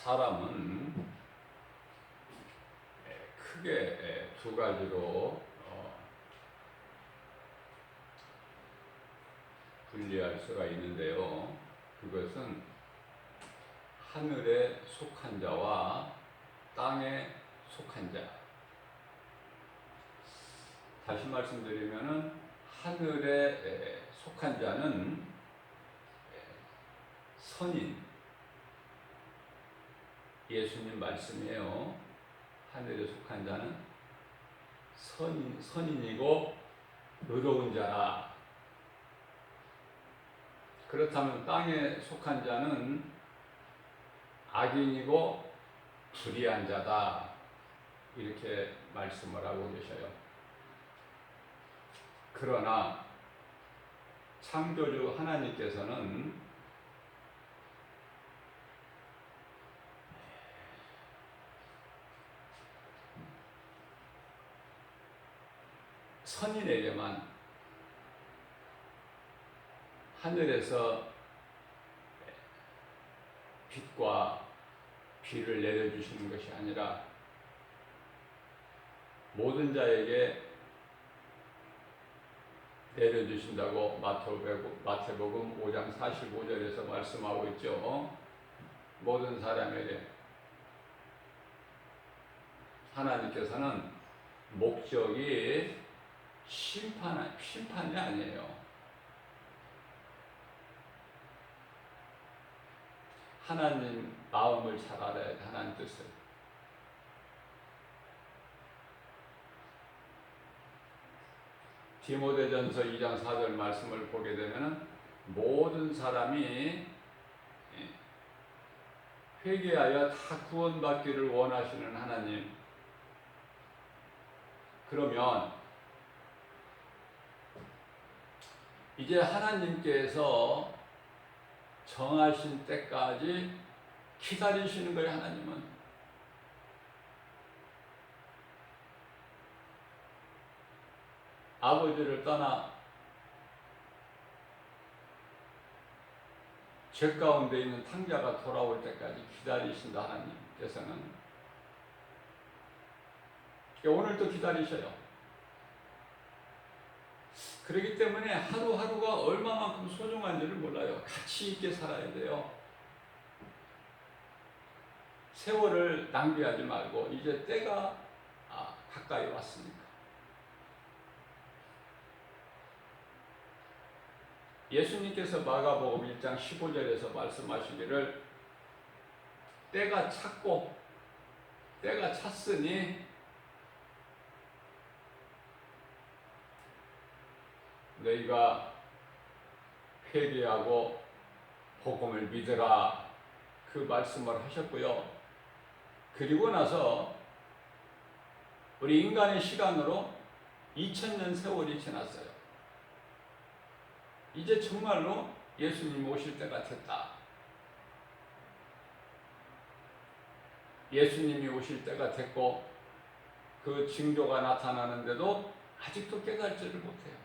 사람은 크게 두 가지로 분리할 수가 있는데요. 그것은 하늘에 속한 자와 땅에 속한 자. 다시 말씀드리면은 하늘에 속한 자는 선인, 예수님 말씀이에요. 하늘에 속한 자는 선인이고 의로운 자라. 그렇다면 땅에 속한 자는 악인이고 불의한 자다. 이렇게 말씀을 하고 계셔요. 그러나 창조주 하나님께서는 선인에게만 하늘에서 빛과 비를 내려주시는 것이 아니라 모든 자에게 내려주신다고 마태복음 5장 45절에서 말씀하고 있죠. 모든 사람에게. 하나님께서는 목적이 심판이 아니에요. 하나님 마음을 잘 알아야 돼. 하나님 뜻을. 디모데전서 2장 4절 말씀을 보게 되면 모든 사람이 회개하여 다 구원받기를 원하시는 하나님. 그러면 이제 하나님께서 정하신 때까지 기다리시는 거예요. 하나님은. 아버지를 떠나 죄 가운데 있는 탕자가 돌아올 때까지 기다리신다. 하나님께서는. 오늘도 기다리셔요. 그렇기 때문에 하루하루가 얼마만큼 소중한지를 몰라요. 가치 있게 살아야 돼요. 세월을 낭비하지 말고 이제 때가 가까이 왔으니까. 예수님께서 마가복음 1장 15절에서 말씀하시기를 때가 찼고 때가 찼으니 너희가 회개하고 복음을 믿으라. 그 말씀을 하셨고요. 그리고 나서 우리 인간의 시간으로 2000년 세월이 지났어요. 이제 정말로 예수님 오실 때가 됐다. 예수님이 오실 때가 됐고 그 징조가 나타나는데도 아직도 깨달지를 못해요.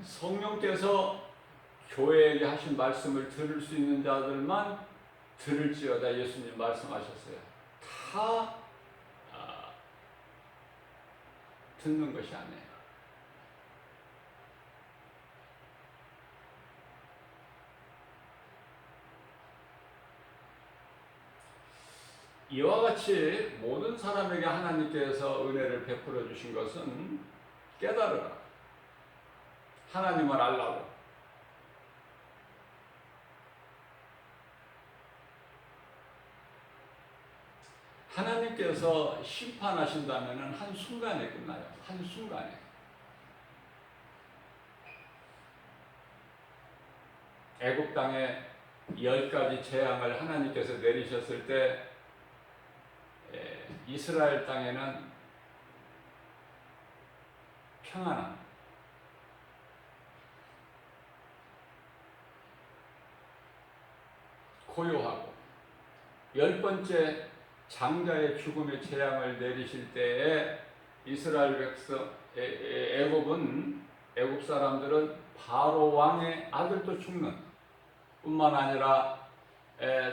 성령께서 교회에게 하신 말씀을 들을 수 있는 자들만 들을지어다. 예수님 말씀하셨어요. 다 듣는 것이 아니에요. 이와 같이 모든 사람에게 하나님께서 은혜를 베풀어 주신 것은 깨달으라. 하나님을 알라고. 하나님께서 심판하신다면 한순간에 끝나요. 한순간에. 애굽 땅에 10가지 재앙을 하나님께서 내리셨을 때 이스라엘 땅에는 평안함, 고요하고 10번째 장자의 죽음의 재앙을 내리실 때에 이스라엘 백성 애굽 사람들은 바로 왕의 아들도 죽는 뿐만 아니라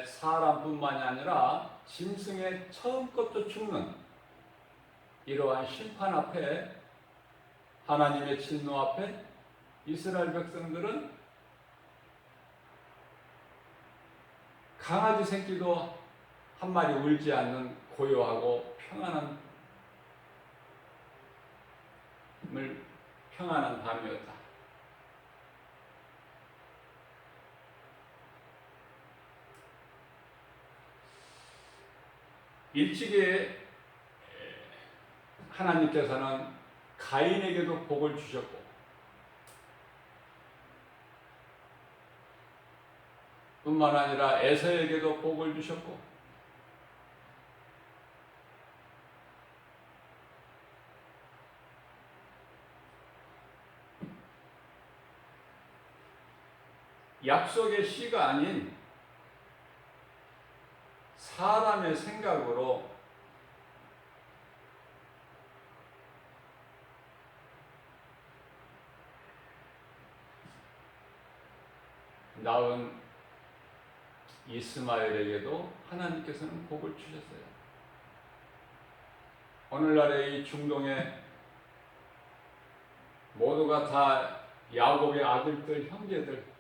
사람뿐만이 아니라 짐승의 처음 것도 죽는 이러한 심판 앞에, 하나님의 진노 앞에 이스라엘 백성들은 강아지 새끼도 한 마리 울지 않는 고요하고 평안한 밤이었다. 일찍이 하나님께서는 가인에게도 복을 주셨고, 뿐만 아니라 에서에게도 복을 주셨고, 약속의 씨가 아닌 사람의 생각으로 낳은 이스마엘에게도 하나님께서는 복을 주셨어요. 오늘날의 이 중동에 모두가 다 야곱의 아들들, 형제들,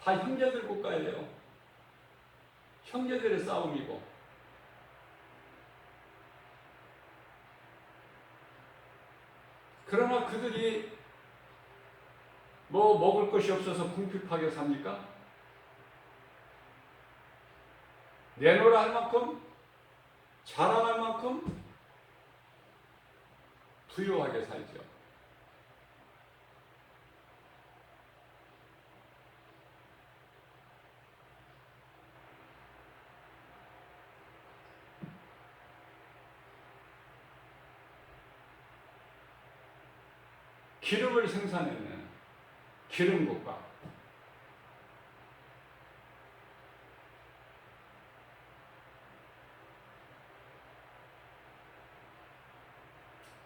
다 형제들 국가예요. 형제들의 싸움이고, 그러나 그들이 뭐 먹을 것이 없어서 궁핍하게 삽니까? 내놓으라 할 만큼, 자랑할 만큼 부유하게 살죠. 기름을 생산해내는 기름국가.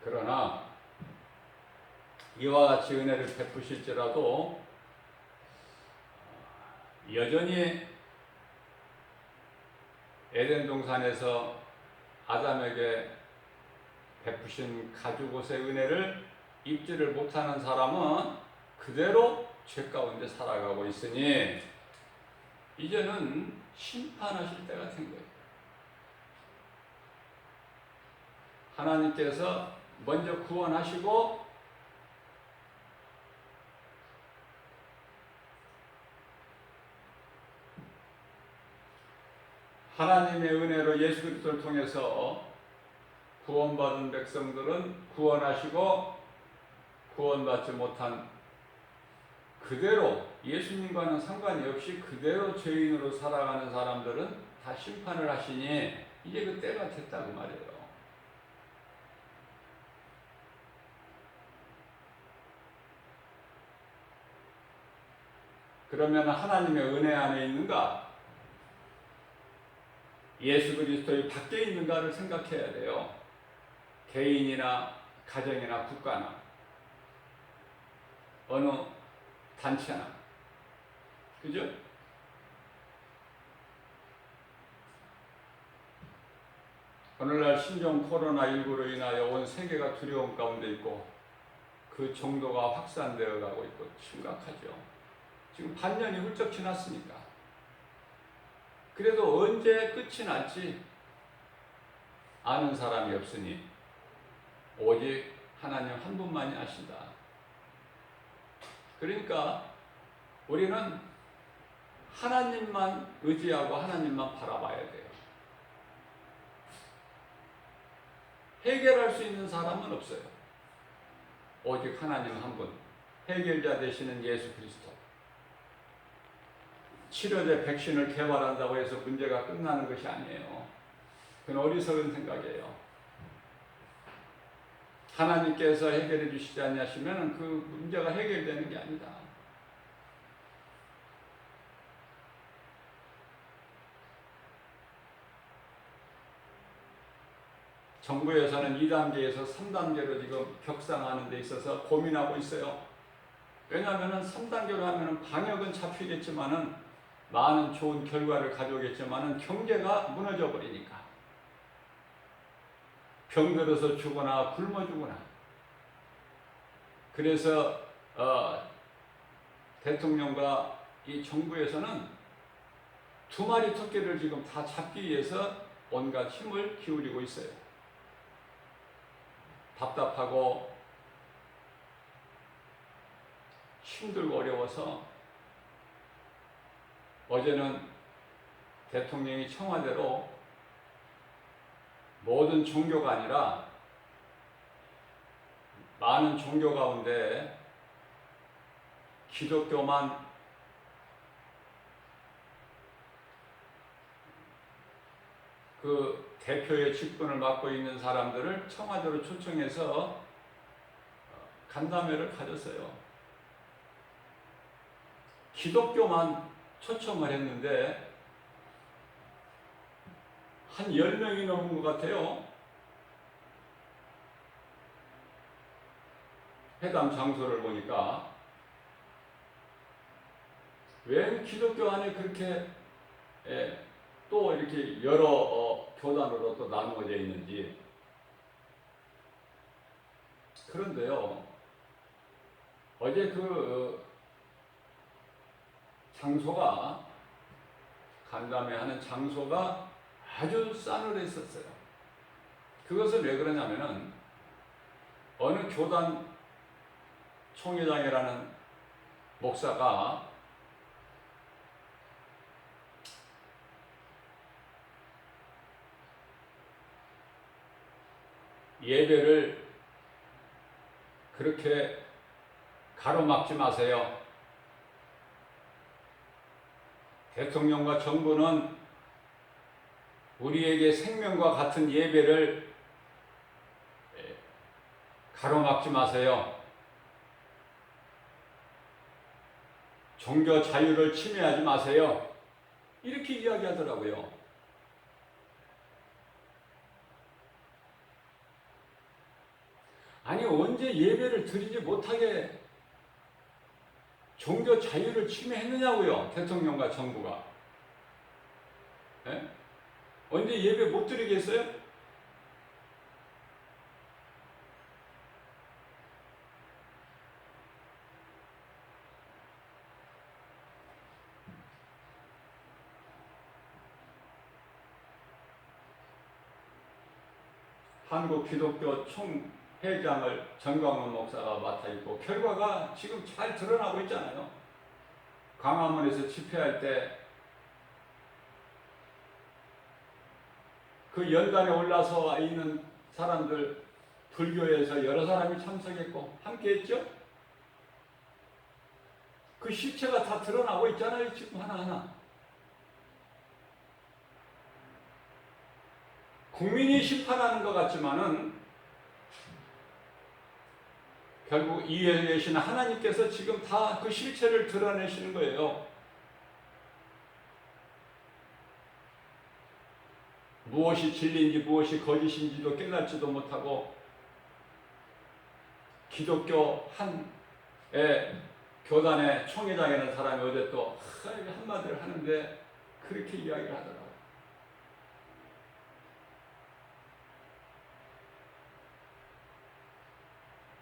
그러나 이와 같이 은혜를 베푸실지라도 여전히 에덴 동산에서 아담에게 베푸신 가죽옷의 은혜를 입지를 못하는 사람은 그대로 죄 가운데 살아가고 있으니 이제는 심판하실 때가 된 거예요. 하나님께서 먼저 구원하시고 하나님의 은혜로 예수 그리스도를 통해서 구원받은 백성들은 구원하시고, 구원받지 못한 그대로 예수님과는 상관이 없이 그대로 죄인으로 살아가는 사람들은 다 심판을 하시니 이제 그 때가 됐다고 말이에요. 그러면 하나님의 은혜 안에 있는가? 예수 그리스도의 밖에 있는가를 생각해야 돼요. 개인이나 가정이나 국가나 어느 단체나, 그죠? 오늘날 신종 코로나19로 인하여 온 세계가 두려움 가운데 있고 그 정도가 확산되어 가고 있고 심각하죠. 지금 반년이 훌쩍 지났으니까. 그래도 언제 끝이 날지 아는 사람이 없으니 오직 하나님 한 분만이 아신다. 그러니까 우리는 하나님만 의지하고 하나님만 바라봐야 돼요. 해결할 수 있는 사람은 없어요. 오직 하나님 한 분, 해결자 되시는 예수 그리스도. 치료제 백신을 개발한다고 해서 문제가 끝나는 것이 아니에요. 그건 어리석은 생각이에요. 하나님께서 해결해 주시지 않으시면 그 문제가 해결되는 게 아니다. 정부에서는 2단계에서 3단계로 지금 격상하는 데 있어서 고민하고 있어요. 왜냐하면 3단계로 하면 방역은 잡히겠지만은 많은 좋은 결과를 가져오겠지만은 경제가 무너져 버리니까 병들어서 죽거나 굶어 죽거나. 그래서 대통령과 이 정부에서는 두 마리 토끼를 지금 다 잡기 위해서 온갖 힘을 기울이고 있어요. 답답하고 힘들고 어려워서 어제는 대통령이 청와대로 모든 종교가 아니라 많은 종교 가운데 기독교만 그 대표의 직분을 맡고 있는 사람들을 청와대로 초청해서 간담회를 가졌어요. 기독교만 초청을 했는데 한 10명이 넘은 것 같아요. 회담 장소를 보니까. 왜 기독교 안에 그렇게 또 이렇게 여러 교단으로 또 나누어져 있는지. 그런데요, 어제 그 장소가, 간담회 하는 장소가 아주 싸늘했었어요. 그것은 왜 그러냐면은 어느 교단 총회장이라는 목사가 예배를 그렇게 가로막지 마세요. 대통령과 정부는 우리에게 생명과 같은 예배를 가로막지 마세요. 종교 자유를 침해하지 마세요. 이렇게 이야기하더라고요. 아니, 언제 예배를 드리지 못하게 종교 자유를 침해했느냐고요, 대통령과 정부가. 네? 언제 예배 못 드리겠어요? 한국 기독교 총회장을 정광훈 목사가 맡아 있고 결과가 지금 잘 드러나고 있잖아요. 광화문에서 집회할 때 그 연단에 올라서 있는 사람들, 불교에서 여러 사람이 참석했고 함께 했죠. 그 실체가 다 드러나고 있잖아요, 지금 하나하나. 국민이 심판하는 것 같지만은 결국 이 위에 계신 하나님께서 지금 다 그 실체를 드러내시는 거예요. 무엇이 진리인지 무엇이 거짓인지도 깨닫지도 못하고 기독교 한 교단의 총회장이라는 사람이 어제 또 한마디를 하는데 그렇게 이야기를 하더라고요.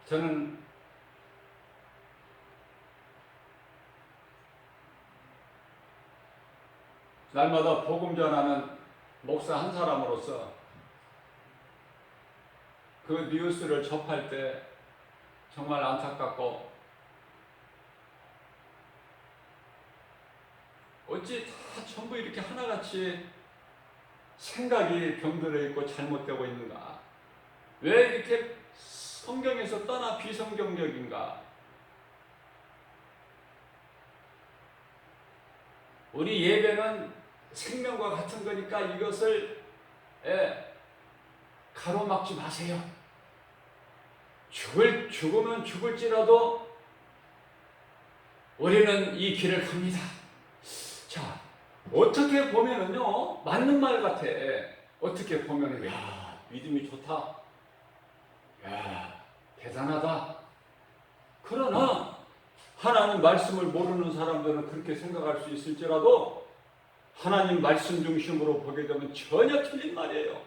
저는 날마다 복음 전하는 목사 한 사람으로서 그 뉴스를 접할 때 정말 안타깝고 어찌 다 전부 이렇게 하나같이 생각이 병들어 있고 잘못되고 있는가? 왜 이렇게 성경에서 떠나 비성경적인가? 우리 예배는 생명과 같은 거니까 이것을 가로막지 마세요. 죽으면 죽을지라도 우리는 이 길을 갑니다. 자, 어떻게 보면은요, 맞는 말 같아. 어떻게 보면은, 야, 믿음이 좋다. 야, 대단하다. 그러나 하나님 말씀을 모르는 사람들은 그렇게 생각할 수 있을지라도 하나님 말씀 중심으로 보게 되면 전혀 틀린 말이에요.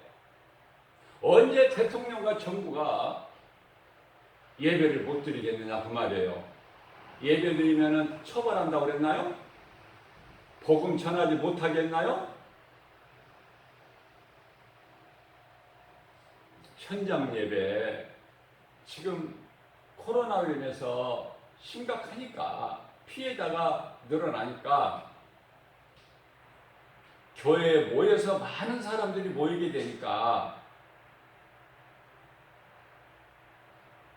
언제 대통령과 정부가 예배를 못 드리겠느냐 그 말이에요. 예배 드리면은 처벌한다고 그랬나요? 복음 전하지 못하겠나요? 현장 예배 지금 코로나로 인해서 심각하니까 피해자가 늘어나니까 교회에 모여서 많은 사람들이 모이게 되니까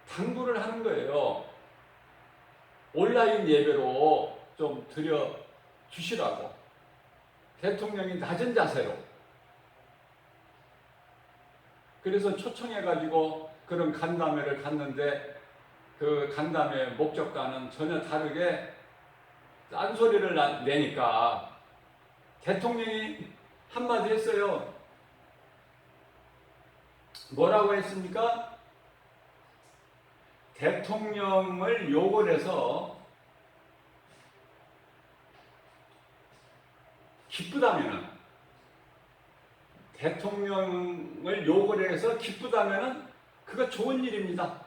당부를 하는 거예요. 온라인 예배로 좀 드려 주시라고. 대통령이 낮은 자세로. 그래서 초청해가지고 그런 간담회를 갔는데 그 간담회 목적과는 전혀 다르게 딴소리를 내니까 대통령이 한마디 했어요. 뭐라고 했습니까? 대통령을 욕을 해서 기쁘다면은 대통령을 욕을 해서 기쁘다면은 그거 좋은 일입니다.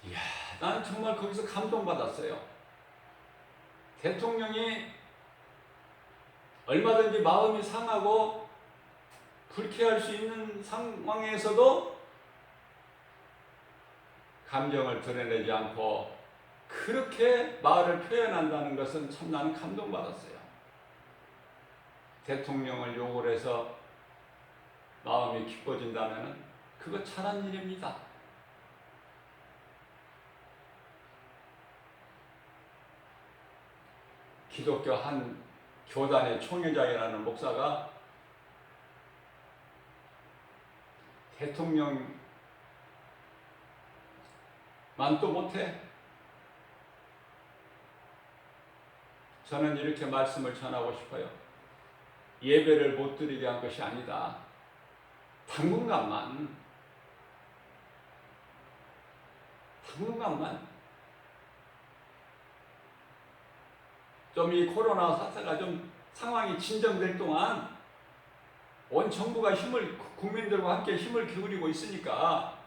이야, 나는 정말 거기서 감동받았어요. 대통령이 얼마든지 마음이 상하고 불쾌할 수 있는 상황에서도 감정을 드러내지 않고 그렇게 마음을 표현한다는 것은 참 나는 감동받았어요. 대통령을 욕을 해서 마음이 기뻐진다면 그거 잘한 일입니다. 기독교 한 교단의 총회장이라는 목사가 대통령만 또 못해. 저는 이렇게 말씀을 전하고 싶어요. 예배를 못 드리게 한 것이 아니다. 당분간만 좀 이 코로나 사태가 좀 상황이 진정될 동안 온 정부가 국민들과 함께 힘을 기울이고 있으니까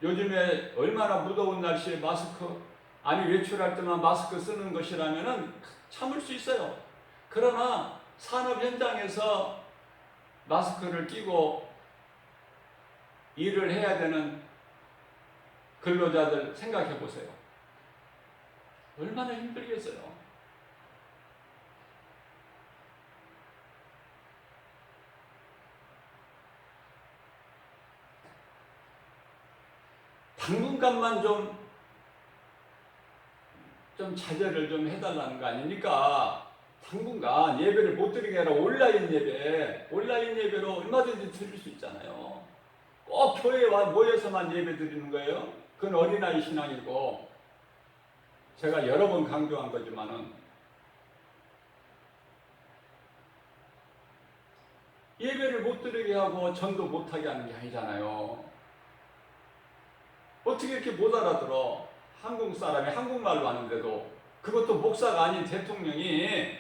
요즘에 얼마나 무더운 날씨에 마스크, 아니 외출할 때만 마스크 쓰는 것이라면은 참을 수 있어요. 그러나 산업 현장에서 마스크를 끼고 일을 해야 되는 근로자들 생각해 보세요. 얼마나 힘들겠어요. 당분간만 좀 자제를 좀 해달라는 거 아닙니까? 당분간 예배를 못 드리게 아니라 온라인 예배로 얼마든지 드릴 수 있잖아요. 꼭 교회에 모여서만 예배 드리는 거예요. 그건 어린아이 신앙이고, 제가 여러 번 강조한 거지만은 예배를 못 드리게 하고 전도 못하게 하는 게 아니잖아요. 어떻게 이렇게 못 알아들어? 한국 사람이 한국말로 하는데도, 그것도 목사가 아닌 대통령이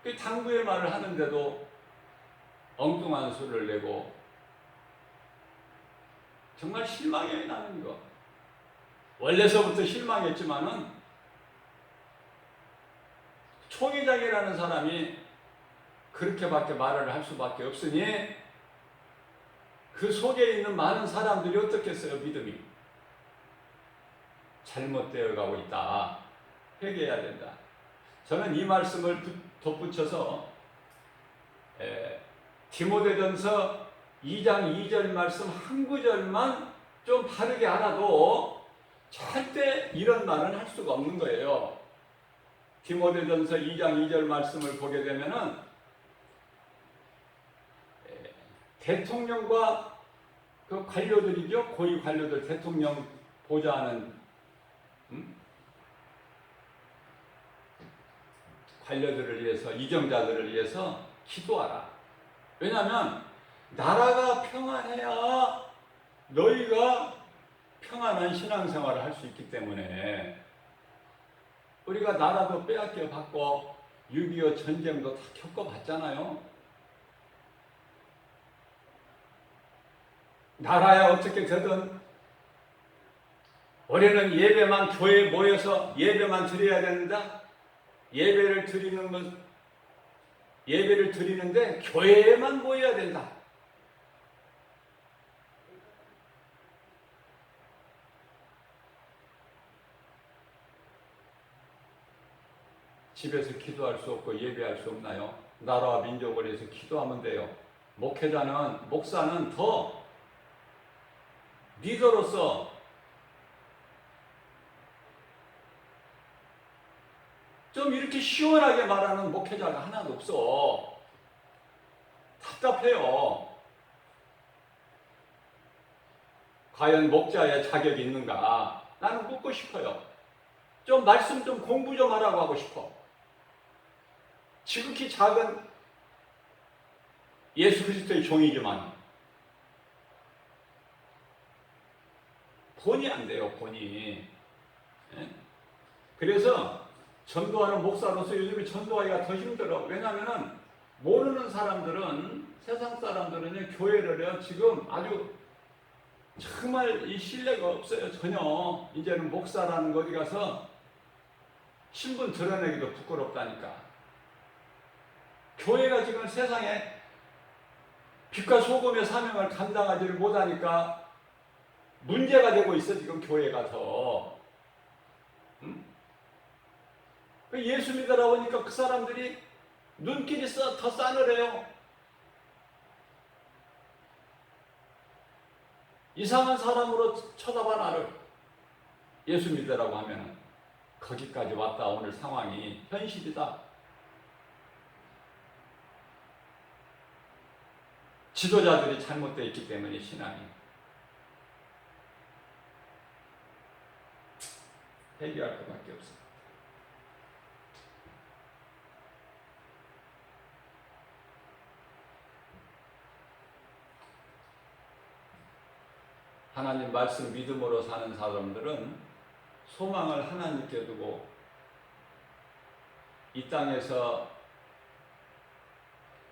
그 당부의 말을 하는데도 엉뚱한 소리를 내고 정말 실망이 나는 거. 원래서부터 실망했지만은 총회장이라는 사람이 그렇게밖에 말을 할 수밖에 없으니 그 속에 있는 많은 사람들이 어떻겠어요? 믿음이 잘못되어 가고 있다. 회개해야 된다. 저는 이 말씀을 덧붙여서 디모데전서 2장 2절 말씀 한 구절만 좀 바르게 알아도 절대 이런 말은 할 수가 없는 거예요. 디모데전서 2장 2절 말씀을 보게 되면은 대통령과 그 관료들이죠. 고위 관료들, 대통령 보좌하는 반려들을 위해서, 이정자들을 위해서 기도하라. 왜냐하면 나라가 평안해야 너희가 평안한 신앙생활을 할 수 있기 때문에. 우리가 나라도 빼앗겨 받고 6.25 전쟁도 다 겪어봤잖아요. 나라야 어떻게 되든 우리는 예배만, 교회에 모여서 예배만 드려야 된다. 예배를 드리는데 교회에만 모여야 된다. 집에서 기도할 수 없고 예배할 수 없나요? 나라와 민족을 위해서 기도하면 돼요. 목사는 더 리더로서 좀 이렇게 시원하게 말하는 목회자가 하나도 없어. 답답해요. 과연 목자의 자격이 있는가? 나는 묻고 싶어요. 좀 말씀 좀 공부 좀 하라고 하고 싶어. 지극히 작은 예수 그리스도의 종이지만 본이 안 돼요, 본이. 그래서 전도하는 목사로서 요즘에 전도하기가 더 힘들어. 왜냐하면 모르는 사람들은, 세상 사람들은 교회를 지금 아주 정말 이 신뢰가 없어요. 전혀. 이제는 목사라는 거 어디 가서 신분 드러내기도 부끄럽다니까. 교회가 지금 세상에 빛과 소금의 사명을 감당하지를 못하니까 문제가 되고 있어, 지금 교회가 더. 응? 예수 믿으라 보니까 그 사람들이 눈길이 더 싸늘해요. 이상한 사람으로 쳐다봐 나를. 예수 믿으라고 하면 거기까지 왔다. 오늘 상황이 현실이다. 지도자들이 잘못되어 있기 때문에 신앙이 해결할 것밖에 없어. 하나님 말씀 믿음으로 사는 사람들은 소망을 하나님께 두고 이 땅에서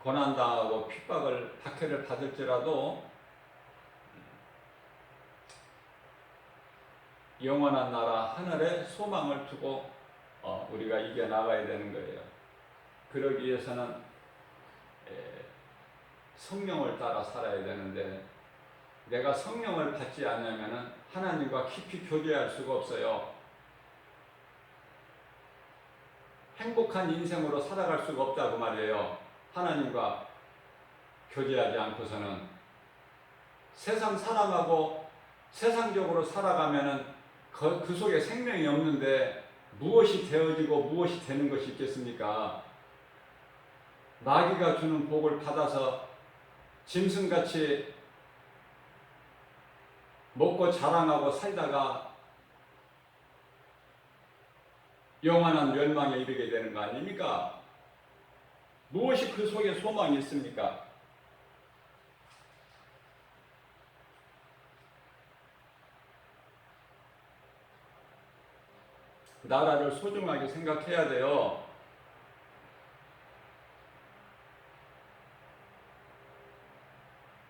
고난당하고 핍박을, 박해를 받을지라도 영원한 나라 하늘에 소망을 두고 우리가 이겨나가야 되는 거예요. 그러기 위해서는 성령을 따라 살아야 되는데, 내가 성령을 받지 않으면 하나님과 깊이 교제할 수가 없어요. 행복한 인생으로 살아갈 수가 없다고 말이에요. 하나님과 교제하지 않고서는. 세상 사람하고 세상적으로 살아가면은 그 속에 생명이 없는데 무엇이 되어지고 무엇이 되는 것이 있겠습니까? 마귀가 주는 복을 받아서 짐승같이 먹고 자랑하고 살다가 영원한 멸망에 이르게 되는 거 아닙니까? 무엇이 그 속에 소망이 있습니까? 나라를 소중하게 생각해야 돼요.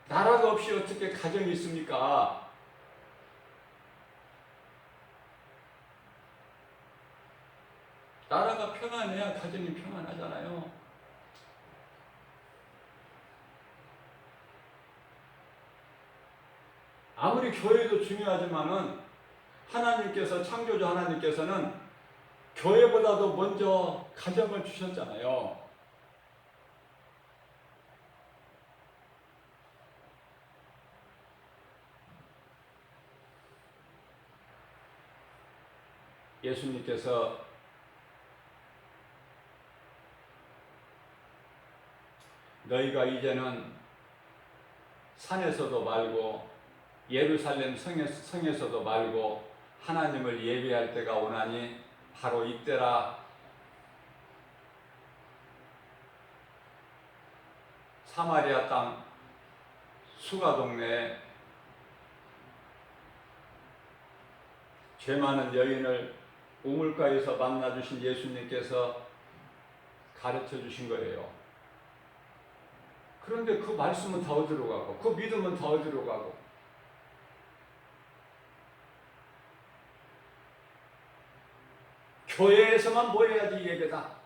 나라가 없이 어떻게 가정이 있습니까? 나라가 평안해야 가정이 평안하잖아요. 아무리 교회도 중요하지만은 하나님께서, 창조주 하나님께서는 교회보다도 먼저 가정을 주셨잖아요. 예수님께서 너희가 이제는 산에서도 말고 예루살렘 성에서도 말고 하나님을 예배할 때가 오나니 바로 이때라. 사마리아 땅 수가 동네에 죄 많은 여인을 우물가에서 만나주신 예수님께서 가르쳐 주신 거예요. 그런데 그 말씀은 다 어디로 가고 그 믿음은 다 어디로 가고 교회에서만 모여야지 예배다.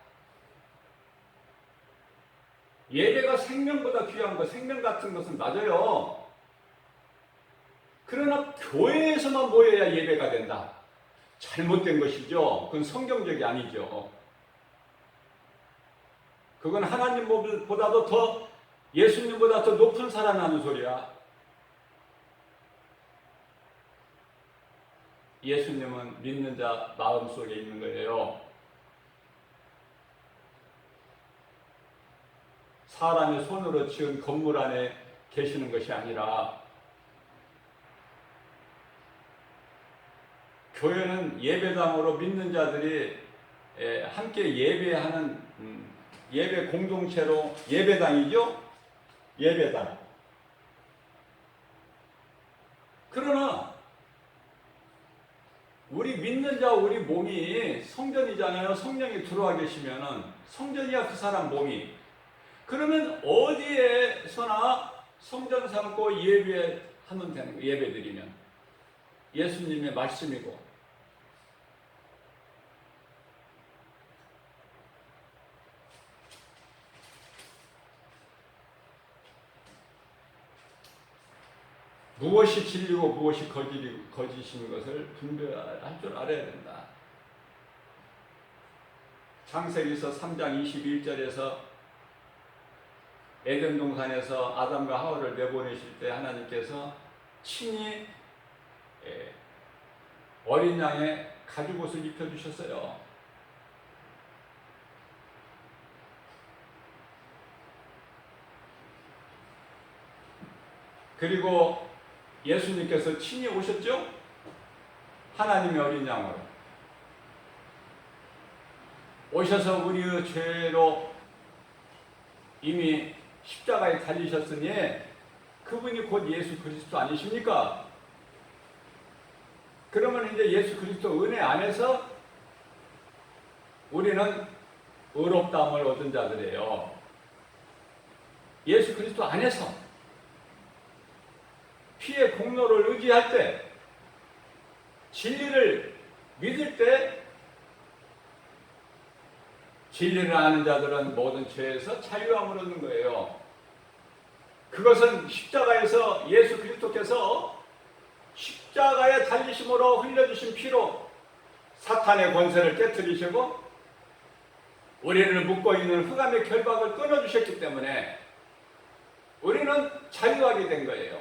예배가 생명보다 귀한 거, 생명 같은 것은 맞아요. 그러나 교회에서만 모여야 예배가 된다. 잘못된 것이죠. 그건 성경적이 아니죠. 그건 하나님보다도 더, 예수님보다 더 높은 사람하는 소리야. 예수님은 믿는 자 마음속에 있는 거예요. 사람의 손으로 지은 건물 안에 계시는 것이 아니라 교회는 예배당으로 믿는 자들이 함께 예배하는 예배 공동체로 예배당이죠? 예배당. 그러나 우리 믿는 자 우리 몸이 성전이잖아요. 성령이 들어와 계시면은 성전이야 그 사람 몸이. 그러면 어디에서나 성전 삼고 예배하면 되는 거예요. 예배 드리면 예수님의 말씀이고 무엇이 진리고 무엇이 거짓인 것을 분별할 줄 알아야 된다. 창세기서 3장 21절에서 에덴 동산에서 아담과 하와를 내보내실 때 하나님께서 친히 어린 양의 가죽옷을 입혀주셨어요. 그리고 예수님께서 친히 오셨죠? 하나님의 어린 양으로 오셔서 우리의 죄로 이미 십자가에 달리셨으니 그분이 곧 예수 그리스도 아니십니까? 그러면 이제 예수 그리스도 은혜 안에서 우리는 의롭다함을 얻은 자들이에요. 예수 그리스도 안에서 피의 공로를 의지할 때, 진리를 믿을 때, 진리를 아는 자들은 모든 죄에서 자유함을 얻는 거예요. 그것은 십자가에서 예수 그리스도께서 십자가에 달리심으로 흘려주신 피로 사탄의 권세를 깨뜨리시고 우리를 묶고 있는 흑암의 결박을 끊어주셨기 때문에 우리는 자유하게 된 거예요.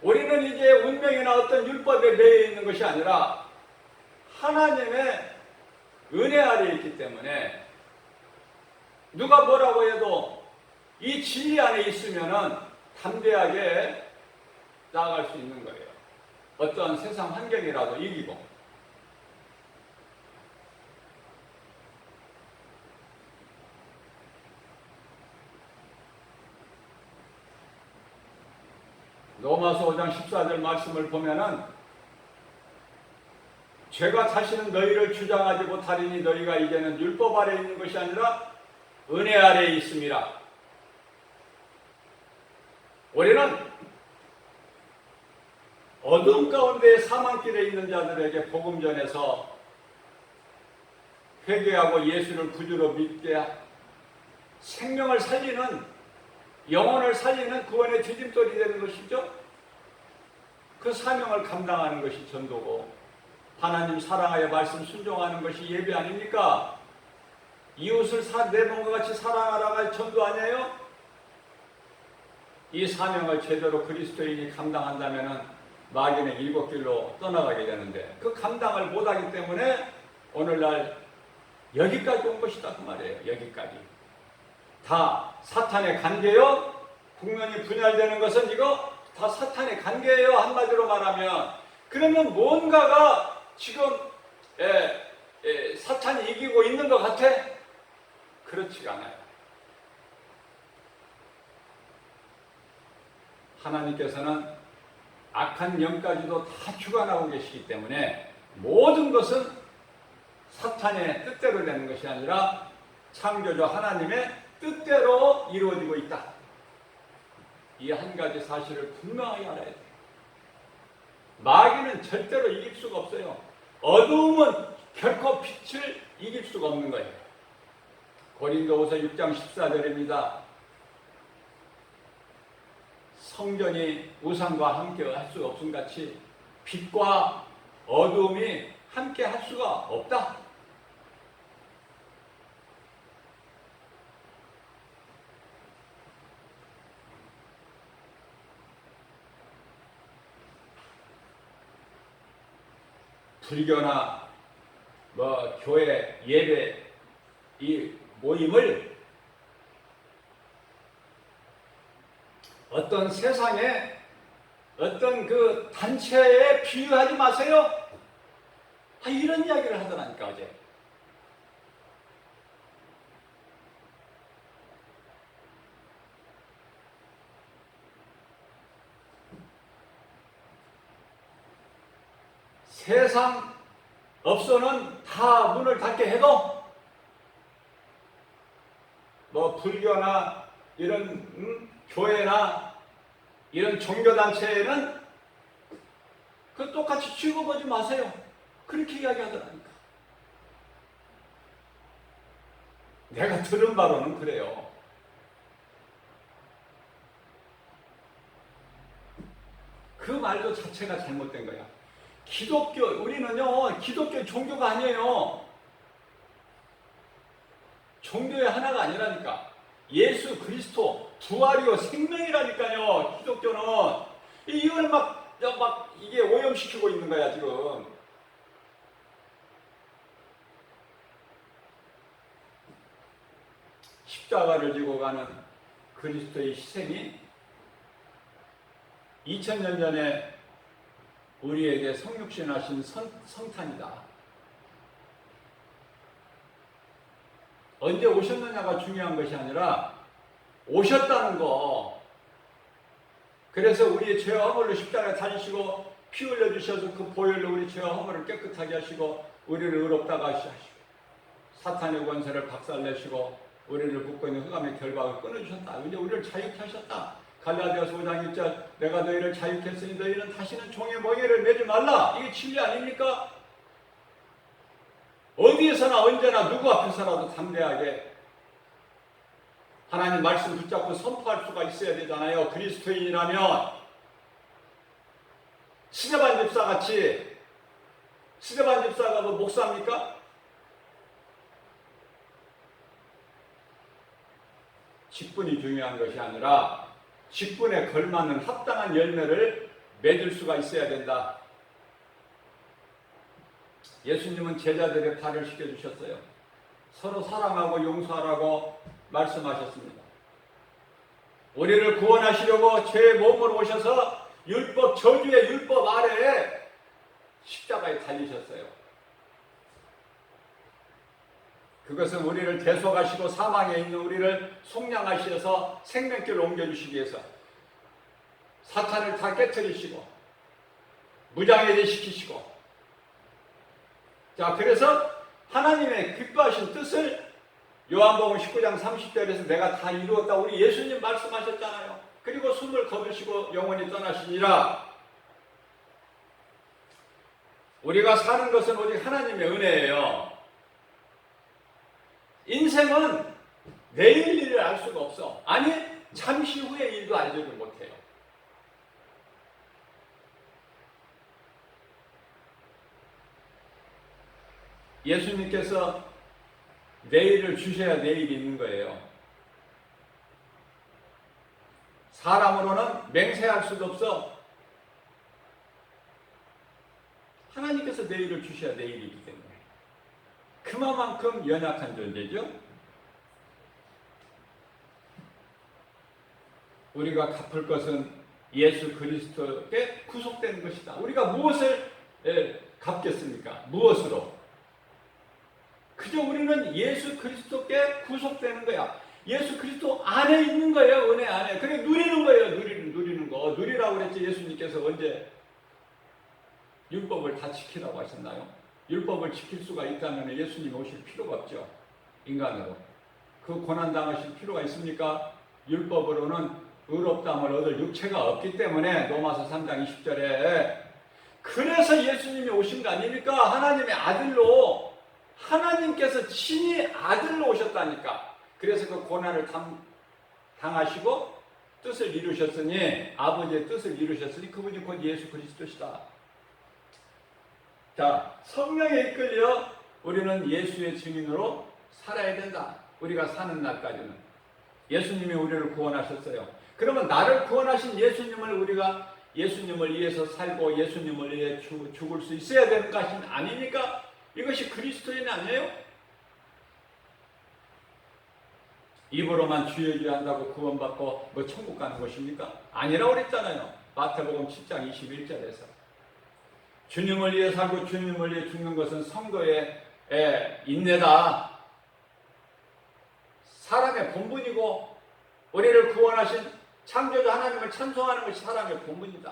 우리는 이제 운명이나 어떤 율법에 매여 있는 것이 아니라 하나님의 은혜 아래에 있기 때문에 누가 뭐라고 해도 이 진리 안에 있으면은 담대하게 나아갈 수 있는 거예요. 어떠한 세상 환경이라도 이기고. 로마서 5장 14절 말씀을 보면은 죄가 자신은 너희를 주장하지 못하리니 너희가 이제는 율법 아래에 있는 것이 아니라 은혜 아래에 있습니다. 우리는 어둠 가운데 사망길에 있는 자들에게 복음 전해서 회개하고 예수를 구주로 믿게 생명을 살리는 영혼을 살리는 구원의 디딤돌이 되는 것이죠. 그 사명을 감당하는 것이 전도고 하나님 사랑하여 말씀 순종하는 것이 예배 아닙니까? 이웃을 내 몸과 같이 사랑하라가 전도 아니에요? 이 사명을 제대로 그리스도인이 감당한다면 마귀는 일곱 길로 떠나가게 되는데 그 감당을 못하기 때문에 오늘날 여기까지 온 것이다 그 말이에요. 여기까지. 다 사탄의 관계요. 국면이 분열되는 것은 이거 다 사탄의 관계예요. 한마디로 말하면. 그러면 뭔가가 지금 사탄이 이기고 있는 것 같아? 그렇지가 않아요. 하나님께서는 악한 영까지도 다 주관하고 계시기 때문에 모든 것은 사탄의 뜻대로 되는 것이 아니라 창조주 하나님의 뜻대로 이루어지고 있다. 이 한 가지 사실을 분명하게 알아야 돼요. 마귀는 절대로 이길 수가 없어요. 어두움은 결코 빛을 이길 수가 없는 거예요. 고린도후서 6장 14절입니다. 성전이 우상과 함께 할 수가 없음 같이 빛과 어두움이 함께 할 수가 없다. 불교나 교회 예배 이 모임을 어떤 세상의 어떤 그 단체에 비유하지 마세요. 이런 이야기를 하더라니까 어제. 세상 업소는 다 문을 닫게 해도 불교나 이런 교회나 이런 종교단체에는 그 똑같이 취급하지 마세요. 그렇게 이야기하더라니까. 내가 들은 바로는 그래요. 그 말도 자체가 잘못된 거야. 우리는요, 기독교 종교가 아니에요. 종교의 하나가 아니라니까. 예수 그리스도 부활이요 생명이라니까요. 기독교는 이걸 막 이게 오염시키고 있는 거야 지금. 십자가를 지고 가는 그리스도의 희생이 2000년 전에 우리에게 성육신하신 성탄이다. 언제 오셨느냐가 중요한 것이 아니라 오셨다는 거. 그래서 우리의 죄와 허물로 십자가에 달리시고 피 흘려주셔서 그 보혈로 우리 죄와 허물을 깨끗하게 하시고 우리를 의롭다가 하시고 사탄의 권세를 박살내시고 우리를 붙고 있는 흑암의 결박을 끊어주셨다. 이제 우리를 자유케 하셨다. 갈라디아서 5장 1절 내가 너희를 자유케 했으니 너희는 다시는 종의 멍에를 매지 말라. 이게 진리 아닙니까? 어디에서나 언제나 누구 앞에서라도 담대하게 하나님 말씀 붙잡고 선포할 수가 있어야 되잖아요. 그리스도인이라면 스데반 집사같이. 스데반 집사가 목사입니까? 직분이 중요한 것이 아니라 직분에 걸맞는 합당한 열매를 맺을 수가 있어야 된다. 예수님은 제자들의 발을 씻겨주셨어요. 서로 사랑하고 용서하라고 말씀하셨습니다. 우리를 구원하시려고 죄의 몸으로 오셔서 저주의 율법 아래에 십자가에 달리셨어요. 그것은 우리를 대속하시고 사망에 있는 우리를 속량하셔서 생명길로 옮겨주시기 위해서 사탄을 다 깨트리시고 무장해제 시키시고, 자, 그래서 하나님의 기뻐하신 뜻을 요한복음 19장 30절에서 내가 다 이루었다. 우리 예수님 말씀하셨잖아요. 그리고 숨을 거두시고 영원히 떠나시니라. 우리가 사는 것은 오직 하나님의 은혜예요. 인생은 내일 일을 알 수가 없어. 아니, 잠시 후의 일도 알지를 못해요. 예수님께서 내일을 주셔야 내일이 있는 거예요. 사람으로는 맹세할 수도 없어. 하나님께서 내일을 주셔야 내일이 있기 때문에. 그만큼 연약한 존재죠. 우리가 갚을 것은 예수 그리스도께 구속되는 것이다. 우리가 무엇을 갚겠습니까? 무엇으로? 그저 우리는 예수 그리스도께 구속되는 거야. 예수 그리스도 안에 있는 거예요. 은혜 안에. 그게 누리는 거예요. 누리는 거. 거 누리라고 그랬지. 예수님께서 언제 율법을 다 지키라고 하셨나요? 율법을 지킬 수가 있다면 예수님 오실 필요가 없죠. 인간으로. 그 고난당하실 필요가 있습니까? 율법으로는 의롭다함을 얻을 육체가 없기 때문에 로마서 3장 20절에 그래서 예수님이 오신 거 아닙니까? 하나님의 아들로 하나님께서 친히 아들로 오셨다니까. 그래서 그 고난을 당하시고 뜻을 이루셨으니 아버지의 뜻을 이루셨으니 그분이 곧 예수 그리스도시다. 자, 성령에 이끌려 우리는 예수의 증인으로 살아야 된다. 우리가 사는 날까지는. 예수님이 우리를 구원하셨어요. 그러면 나를 구원하신 예수님을 우리가 예수님을 위해서 살고 예수님을 위해 죽을 수 있어야 되는 것이 아닙니까? 이것이 그리스도인 아니에요? 입으로만 주여 주여 한다고 구원받고 뭐 천국 가는 것입니까? 아니라고 그랬잖아요. 마태복음 10장 21절에서. 주님을 위해 살고 주님을 위해 죽는 것은 성도의 인내다. 사람의 본분이고 우리를 구원하신 창조주 하나님을 찬송하는 것이 사람의 본분이다.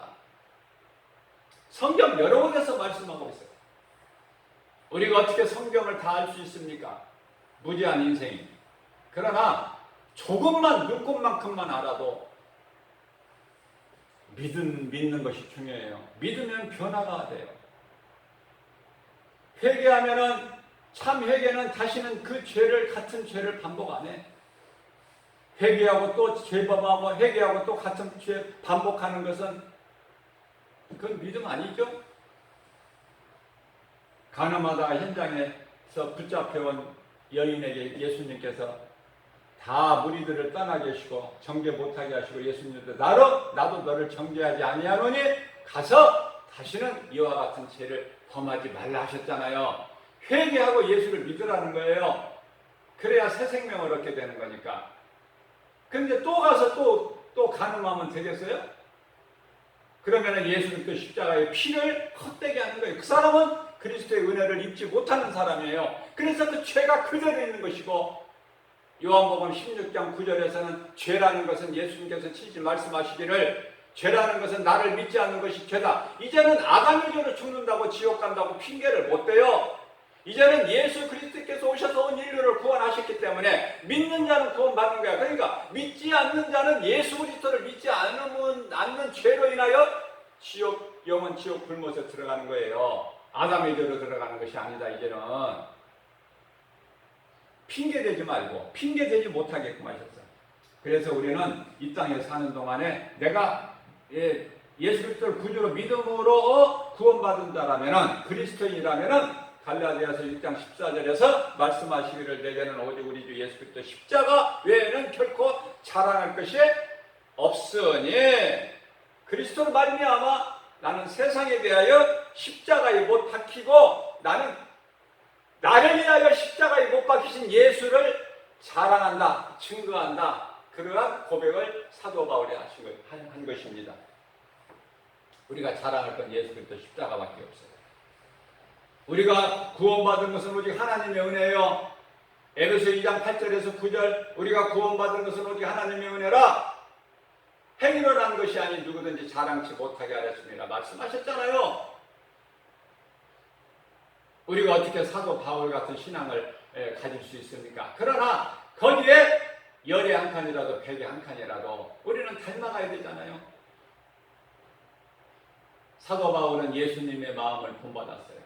성경 여러 곳에서 말씀하고 있어요. 우리가 어떻게 성경을 다 알 수 있습니까? 무지한 인생이. 그러나 조금만 눈꽃만큼만 알아도 믿는 것이 중요해요. 믿으면 변화가 돼요. 회개하면은 참 회개는 다시는 그 죄를 같은 죄를 반복 안 해. 회개하고 또 죄범하고 회개하고 또 같은 죄 반복하는 것은 그건 믿음 아니죠? 가늠하다가 현장에서 붙잡혀온 여인에게 예수님께서 다 무리들을 떠나게 하시고 정죄 못하게 하시고 예수님도 나도 너를 정죄하지 아니하노니 가서 다시는 이와 같은 죄를 범하지 말라 하셨잖아요. 회개하고 예수를 믿으라는 거예요. 그래야 새 생명을 얻게 되는 거니까. 그런데 또 가서 또 간음하면 되겠어요? 그러면 예수는 그 십자가의 피를 헛되게 하는 거예요. 그 사람은 그리스도의 은혜를 입지 못하는 사람이에요. 그래서 그 죄가 그대로 있는 것이고 요한복음 16장 9절에서는 죄라는 것은 예수님께서 친히 말씀하시기를 죄라는 것은 나를 믿지 않는 것이 죄다. 이제는 아담의 죄로 죽는다고 지옥 간다고 핑계를 못 대요. 이제는 예수 그리스도께서 오셔서 온 인류를 구원하셨기 때문에 믿는 자는 구원받는 거야. 그러니까 믿지 않는 자는 예수 그리스도를 믿지 않는 죄로 인하여 영원 지옥 불못에 들어가는 거예요. 아담의 죄로 들어가는 것이 아니다. 이제는 핑계대지 말고 핑계대지 못하게끔 하셨어요. 그래서 우리는 이 땅에 사는 동안에 내가 예수 그리스도를 구주로 믿음으로 구원받은다라면은 그리스도인이라면은 갈라디아서 1장 14절에서 말씀하시기를 내게는 오직 우리 주 예수 그리스도 십자가 외에는 결코 자랑할 것이 없으니 그리스도를 말미암아 나는 세상에 대하여 십자가에 못 박히고 나를 위하여 십자가에 못 박히신 예수를 자랑한다, 증거한다. 그러한 고백을 사도 바울이 한 것입니다. 우리가 자랑할 건 예수 그리스도 십자가밖에 없어요. 우리가 구원받은 것은 오직 하나님의 은혜예요. 에베소 2장 8절에서 9절 우리가 구원받은 것은 오직 하나님의 은혜라 행위로 난 것이 아닌 누구든지 자랑치 못하게 하였습니다. 말씀하셨잖아요. 우리가 어떻게 사도 바울 같은 신앙을 가질 수 있습니까? 그러나 거기에 열의 한 칸이라도 백의 한 칸이라도 우리는 닮아가야 되잖아요. 사도 바울은 예수님의 마음을 본받았어요.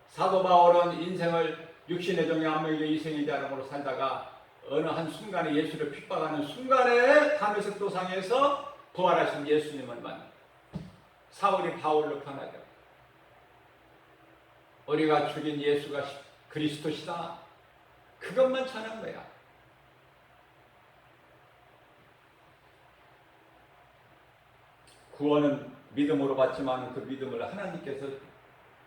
사도 바울은 인생을 육신의 종이 안목의 이생의 자랑으로 살다가 어느 한 순간에 예수를 핍박하는 순간에 다메섹 도상에서 부활하신 예수님을 만나 사울이 바울로 변하죠. 우리가 죽인 예수가 그리스도시다. 그것만 전한 거야. 구원은 믿음으로 받지만 그 믿음을 하나님께서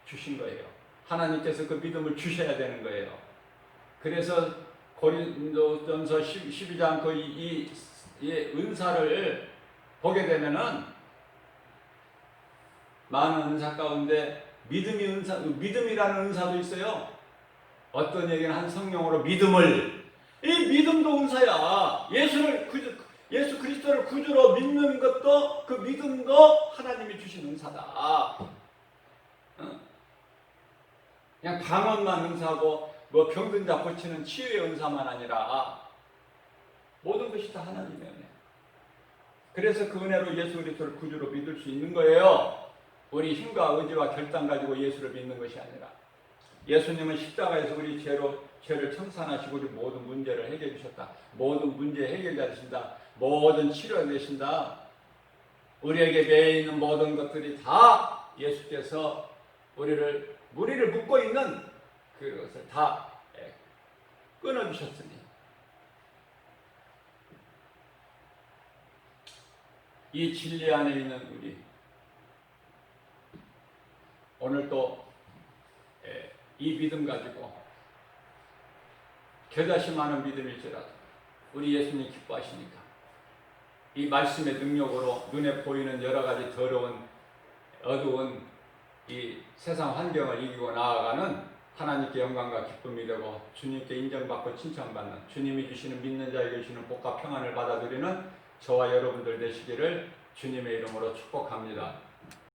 주신 거예요. 하나님께서 그 믿음을 주셔야 되는 거예요. 그래서 고린도전서 12장 이 은사를 보게 되면은 많은 은사 가운데 믿음이라는 은사도 있어요. 어떤 얘기는 한 성령으로 믿음을 이 믿음도 은사야. 예수 그리스도를 구주로 믿는 것도, 그 믿음도 하나님이 주신 은사다. 그냥 방언만 은사고 뭐 병든 자 고치는 치유의 은사만 아니라 모든 것이 다 하나님의 은혜. 그래서 그 은혜로 예수 그리스도를 구주로 믿을 수 있는 거예요. 우리 힘과 의지와 결단 가지고 예수를 믿는 것이 아니라, 예수님은 십자가에서 우리 죄를 청산하시고 우리 모든 문제를 해결해 주셨다. 모든 문제 해결자 되신다. 모든 치료가 되신다. 우리에게 매여 있는 모든 것들이 다 예수께서 우리를 묶고 있는 그것을 다 끊어주셨으니, 이 진리 안에 있는 우리, 오늘 또 이 믿음 가지고 겨자씨 많은 믿음일지라도 우리 예수님 기뻐하시니까 이 말씀의 능력으로 눈에 보이는 여러 가지 더러운 어두운 이 세상 환경을 이기고 나아가는 하나님께 영광과 기쁨이 되고 주님께 인정받고 칭찬받는, 주님이 주시는 믿는 자에게 주시는 복과 평안을 받아들이는 저와 여러분들 되시기를 주님의 이름으로 축복합니다.